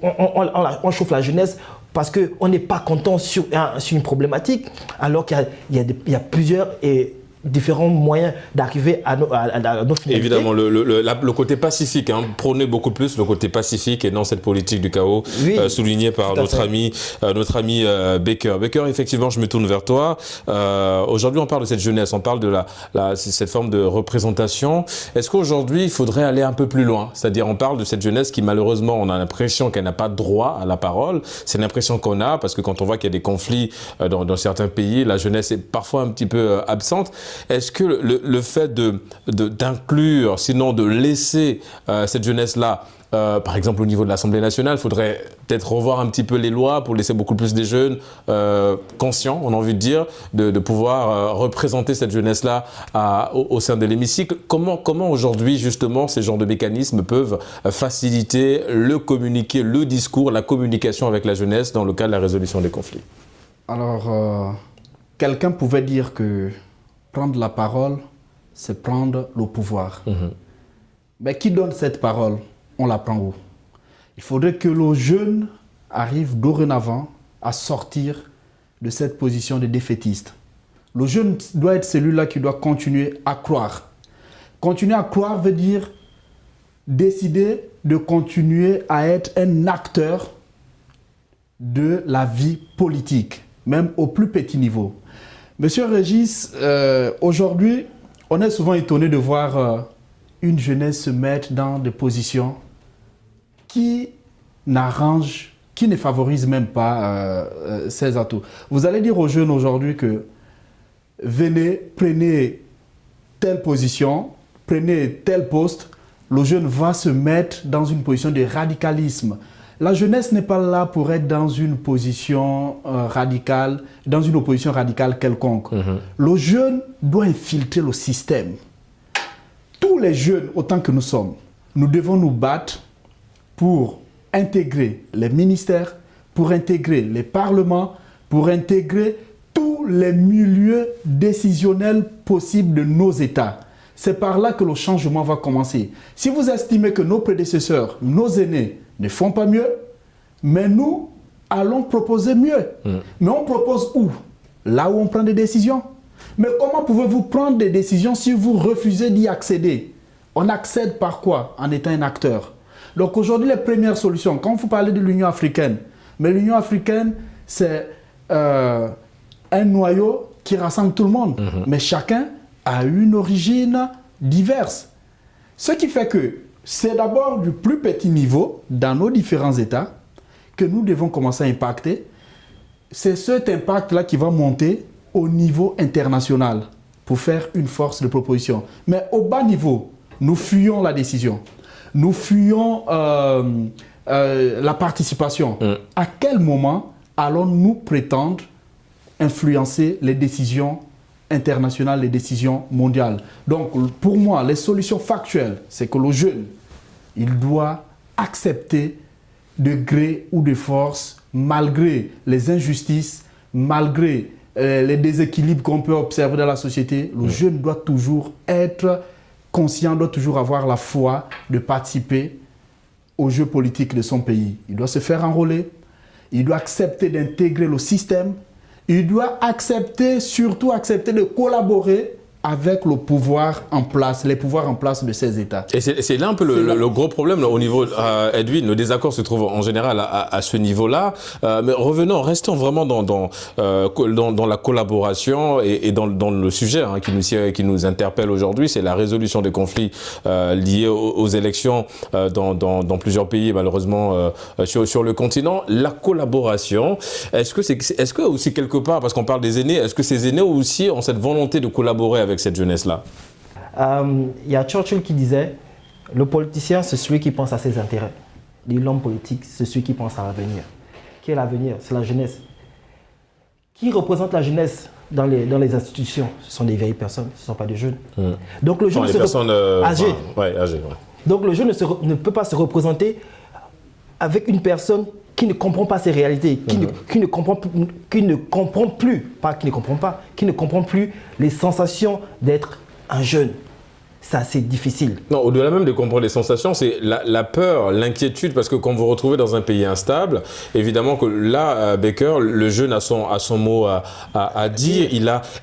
on chauffe la jeunesse parce qu'on n'est pas content sur une problématique, alors qu'il y a plusieurs différents moyens d'arriver à nos finalités. Évidemment, le côté pacifique, prôner beaucoup plus le côté pacifique et non cette politique du chaos, soulignée par notre ami Baker. Baker, effectivement, je me tourne vers toi. Aujourd'hui, on parle de cette jeunesse, on parle de cette forme de représentation. Est-ce qu'aujourd'hui, il faudrait aller un peu plus loin? C'est-à-dire, on parle de cette jeunesse qui, malheureusement, on a l'impression qu'elle n'a pas droit à la parole. C'est l'impression qu'on a, parce que quand on voit qu'il y a des conflits dans certains pays, la jeunesse est parfois un petit peu absente. Est-ce que le fait d'inclure, sinon de laisser cette jeunesse-là, par exemple au niveau de l'Assemblée nationale, il faudrait peut-être revoir un petit peu les lois pour laisser beaucoup plus des jeunes conscients, on a envie de dire, de pouvoir représenter cette jeunesse-là au sein de l'hémicycle. Comment aujourd'hui, justement, ces genres de mécanismes peuvent faciliter le communiquer, le discours, la communication avec la jeunesse dans le cadre de la résolution des conflits? Alors, quelqu'un pouvait dire que prendre la parole, c'est prendre le pouvoir. Mais qui donne cette parole? On la prend où? Il faudrait que le jeune arrive dorénavant à sortir de cette position de défaitiste. Le jeune doit être celui-là qui doit continuer à croire. Continuer à croire veut dire décider de continuer à être un acteur de la vie politique, même au plus petit niveau. Monsieur Régis, aujourd'hui, on est souvent étonné de voir une jeunesse se mettre dans des positions qui n'arrangent, qui ne favorisent même pas ses atouts. Vous allez dire aux jeunes aujourd'hui que venez, prenez telle position, prenez tel poste, le jeune va se mettre dans une position de radicalisme. La jeunesse n'est pas là pour être dans une position radicale, dans une opposition radicale quelconque. Le jeune doit infiltrer le système. Tous les jeunes, autant que nous sommes, nous devons nous battre pour intégrer les ministères, pour intégrer les parlements, pour intégrer tous les milieux décisionnels possibles de nos États. C'est par là que le changement va commencer. Si vous estimez que nos prédécesseurs, nos aînés, ne font pas mieux, mais nous allons proposer mieux. Mais on propose où? Là où on prend des décisions. Mais comment pouvez-vous prendre des décisions si vous refusez d'y accéder? On accède par quoi? En étant un acteur. Donc aujourd'hui, les premières solutions, quand vous parlez de l'Union africaine, mais l'Union africaine, c'est un noyau qui rassemble tout le monde. Mais chacun a une origine diverse. Ce qui fait que c'est d'abord du plus petit niveau, dans nos différents États, que nous devons commencer à impacter. C'est cet impact-là qui va monter au niveau international pour faire une force de proposition. Mais au bas niveau, nous fuyons la décision. Nous fuyons la participation. À quel moment allons-nous prétendre influencer les décisions internationales, les décisions mondiales? Donc, pour moi, les solutions factuelles, c'est que le jeune, il doit accepter de gré ou de force, malgré les injustices, malgré les déséquilibres qu'on peut observer dans la société. Le jeune doit toujours être conscient, doit toujours avoir la foi de participer au jeu politique de son pays. Il doit se faire enrôler, il doit accepter d'intégrer le système, il doit accepter, surtout accepter de collaborer avec le pouvoir en place, les pouvoirs en place de ces États. Et c'est là un peu le gros problème là, au niveau, Edwin, le désaccord se trouve en général à ce niveau-là. Mais restons vraiment dans la collaboration et dans le sujet qui nous interpelle aujourd'hui, c'est la résolution des conflits liés aux élections dans plusieurs pays, malheureusement, sur le continent. La collaboration, est-ce que aussi quelque part, parce qu'on parle des aînés, est-ce que ces aînés aussi ont cette volonté de collaborer avec cette jeunesse-là? Il y a Churchill qui disait « Le politicien, c'est celui qui pense à ses intérêts. L'homme politique, c'est celui qui pense à l'avenir. » Qui est l'avenir? C'est la jeunesse. Qui représente la jeunesse dans les institutions? Ce sont des vieilles personnes, ce ne sont pas des jeunes. Donc le jeune âgé. Donc le jeune ne peut pas se représenter avec une personne qui ne comprend pas ses réalités, qui ne comprend plus les sensations d'être un jeune. c'est assez difficile. Non, au-delà même de comprendre les sensations, c'est la peur, l'inquiétude, parce que quand vous vous retrouvez dans un pays instable, évidemment que là, Baker, le jeune a son mot à dire.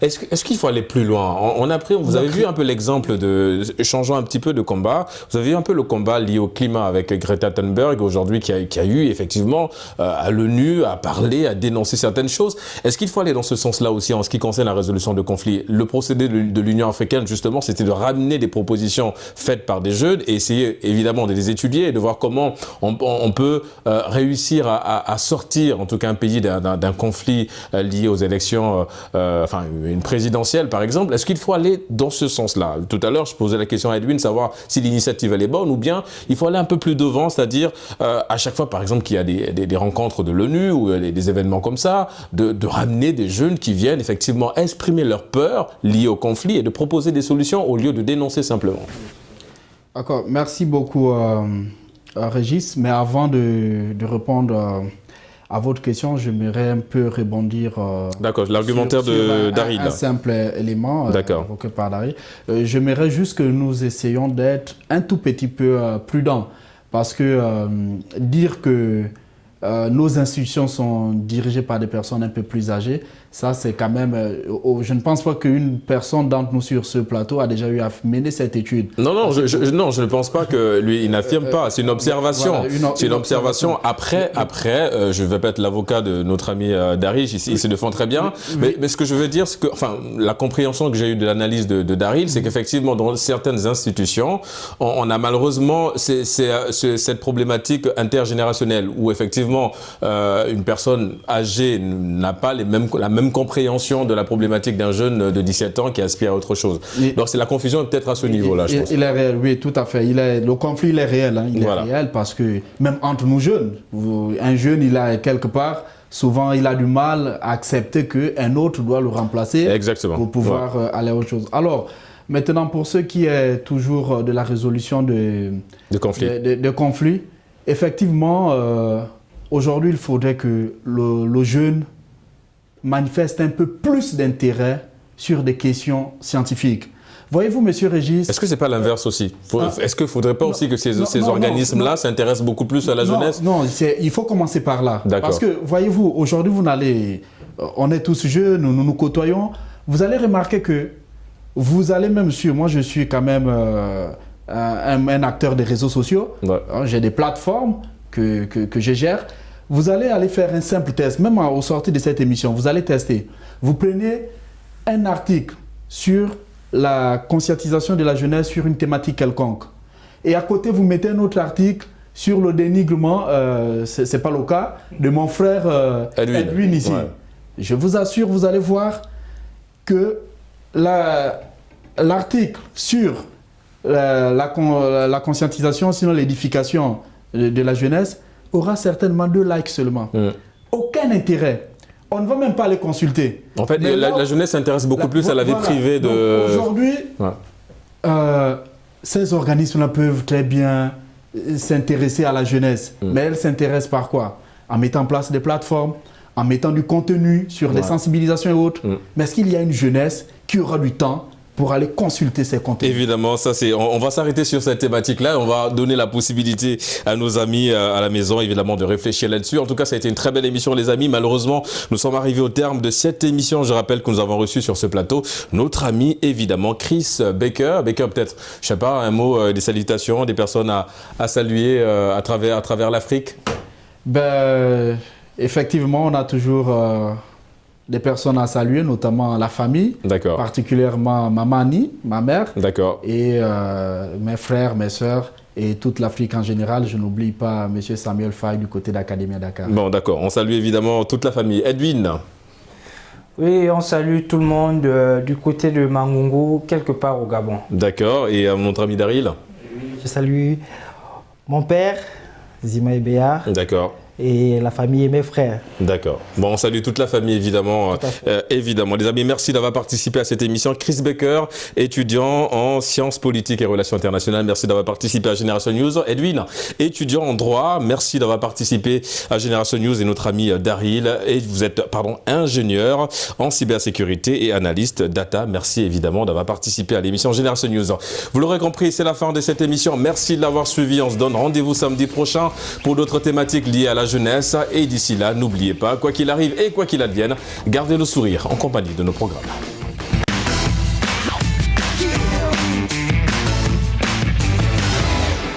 Est-ce qu'il faut aller plus loin? Vous avez vu un peu l'exemple changeant un petit peu de combat, vous avez vu un peu le combat lié au climat avec Greta Thunberg aujourd'hui qui a eu effectivement à l'ONU, à parler, à dénoncer certaines choses. Est-ce qu'il faut aller dans ce sens-là aussi en ce qui concerne la résolution de conflits? Le procédé de l'Union africaine, justement, c'était de ramener des propositions faites par des jeunes et essayer évidemment de les étudier et de voir comment on peut réussir à sortir en tout cas un pays d'un conflit lié aux élections, enfin une présidentielle par exemple. Est-ce qu'il faut aller dans ce sens-là? Tout à l'heure je posais la question à Edwin, savoir si l'initiative elle est bonne ou bien il faut aller un peu plus devant, c'est-à-dire à chaque fois par exemple qu'il y a des rencontres de l'ONU ou des événements comme ça, de ramener des jeunes qui viennent effectivement exprimer leur peur liée au conflit et de proposer des solutions au lieu de dénoncer simplement. D'accord, merci beaucoup Régis, mais avant de répondre à votre question, j'aimerais un peu rebondir d'accord, l'argumentaire de Daryl. Un simple élément évoqué par Daryl. J'aimerais juste que nous essayions d'être un tout petit peu prudents, parce que dire que nos institutions sont dirigées par des personnes un peu plus âgées, ça c'est quand même... je ne pense pas qu'une personne d'entre nous sur ce plateau a déjà eu à mener cette étude. Non, je ne pense pas que lui, il n'affirme pas. C'est une observation. Voilà, c'est une observation. Après, je vais pas être l'avocat de notre ami Daryl, il se défend très bien. Mais ce que je veux dire, c'est que, enfin, la compréhension que j'ai eue de l'analyse de Daryl, c'est qu'effectivement, dans certaines institutions, on a malheureusement cette problématique intergénérationnelle où effectivement, une personne âgée n'a pas la même compréhension de la problématique d'un jeune de 17 ans qui aspire à autre chose. Donc c'est la confusion est peut-être à ce niveau-là, je pense. Il est réel, oui, tout à fait. Le conflit, il est réel. Hein. Il est réel parce que même entre nous jeunes, un jeune, il a quelque part, souvent, il a du mal à accepter qu'un autre doit le remplacer. Exactement. Pour pouvoir aller à autre chose. Alors, maintenant, pour ce qui est toujours de la résolution de conflits, effectivement, aujourd'hui, il faudrait que le jeune manifeste un peu plus d'intérêt sur des questions scientifiques. Voyez-vous, monsieur Régis... Est-ce que ce n'est pas l'inverse aussi? Est-ce qu'il ne faudrait pas aussi que ces organismes-là s'intéressent beaucoup plus à la jeunesse? Non, il faut commencer par là. Parce que, voyez-vous, aujourd'hui, on est tous jeunes, nous nous côtoyons. Vous allez remarquer que vous allez même sur... Moi, je suis quand même un acteur des réseaux sociaux. Ouais. J'ai des plateformes que je gère. Vous allez aller faire un simple test, même au sortir de cette émission, vous allez tester. Vous prenez un article sur la conscientisation de la jeunesse sur une thématique quelconque. Et à côté, vous mettez un autre article sur le dénigrement, ce n'est pas le cas, de mon frère Edwin ici. Ouais. Je vous assure, vous allez voir que l'article sur la conscientisation, sinon l'édification de la jeunesse, aura certainement 2 likes seulement. Aucun intérêt. On ne va même pas les consulter. En fait, la jeunesse s'intéresse beaucoup plus à la vie privée de... Aujourd'hui, ces organismes-là peuvent très bien s'intéresser à la jeunesse. Mais elles s'intéressent par quoi? En mettant en place des plateformes, en mettant du contenu sur les sensibilisations et autres. Mais est-ce qu'il y a une jeunesse qui aura du temps pour aller consulter ces contenus? Évidemment, ça c'est. On va s'arrêter sur cette thématique-là. On va donner la possibilité à nos amis à la maison, évidemment, de réfléchir là-dessus. En tout cas, ça a été une très belle émission, les amis. Malheureusement, nous sommes arrivés au terme de cette émission. Je rappelle que nous avons reçu sur ce plateau notre ami, évidemment, Chris Baker. Baker, peut-être, je sais pas, un mot, des salutations, des personnes à saluer à travers l'Afrique. Ben, effectivement, on a toujours des personnes à saluer, notamment la famille, particulièrement maman Annie, ma mère, et mes frères, mes sœurs et toute l'Afrique en général. Je n'oublie pas M. Samuel Faye du côté d'Académie à Dakar. Bon, d'accord. On salue évidemment toute la famille. Edwin? Oui, on salue tout le monde du côté de Mangungu, quelque part au Gabon. D'accord. Et notre ami Daryl? Je salue mon père, Zima Ebea. D'accord. et la famille et mes frères. D'accord. Bon, on salue toute la famille, évidemment. Évidemment. Les amis, merci d'avoir participé à cette émission. Chris Baker, étudiant en sciences politiques et relations internationales. Merci d'avoir participé à Génération News. Edwin, étudiant en droit. Merci d'avoir participé à Génération News et notre ami Daryl. Et vous êtes, ingénieur en cybersécurité et analyste data. Merci évidemment d'avoir participé à l'émission Génération News. Vous l'aurez compris, c'est la fin de cette émission. Merci de l'avoir suivi. On se donne rendez-vous samedi prochain pour d'autres thématiques liées à la jeunesse. Et d'ici là, n'oubliez pas, quoi qu'il arrive et quoi qu'il advienne, gardez le sourire en compagnie de nos programmes.